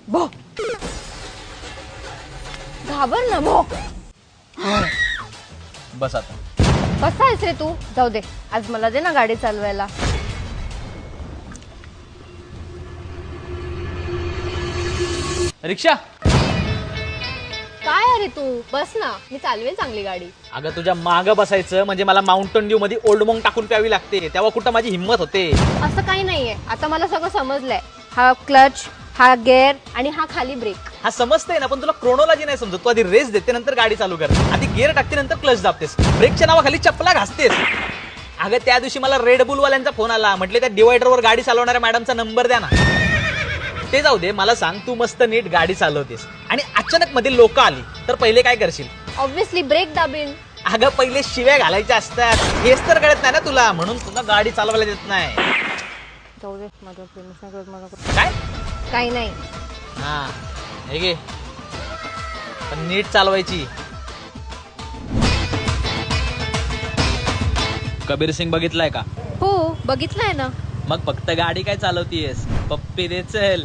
भो घाबर ना भो. बस आता. कसा आहेस रे तू? जाऊ दे, आज मला दे ना गाडी चालवायला. रिक्षा. काय अरे तू बस ना, मी चालवेल चांगली गाडी. अगं तुझ्या मागं बसायचं म्हणजे मला माउंटन ड्यू मध्ये ओल्ड मॉंग टाकून प्यावी लागते, तेव्हा कुठं माझी हिंमत होते. असं काही नाहीये, आता मला सगळं समजलंय. हा क्लच, हा गेअर आणि हा खाली ब्रेक. हा समजतंय ना, पण तुला क्रोनॉलॉजी नाही समजत. तू आधी रेस देते नंतर गाडी चालू कर. आधी गिअर टाकते नंतर क्लच दाबतेस, ब्रेकच्या नावाखाली चपला घासतेस. अगं त्या दिवशी मला रेड बुल वाल्यांचा फोन आला, म्हटले त्या डिवायडरवर गाडी चालवणाऱ्या मॅडमचा नंबर द्या ना. ते जाऊ दे, मला सांग, तू मस्त नीट गाडी चालवतेस आणि अचानक मध्ये लोक आली तर पहिले काय करशील? ऑब्व्हियसली ब्रेक दाबेन. अगं पहिले शिव्या घालायच्या असतात, हेच तर कळत नाही ना तुला, म्हणून तुला गाडी चालवायला देत नाही. जाऊ दे, माझ्या काय? काही नाही. हा हे घे, पण नीट चालवायची. कबीर सिंग बघितलाय का? हो बघितलंय ना. मग फक्त गाडी काय चालवतीयस? पप्पी दे चल.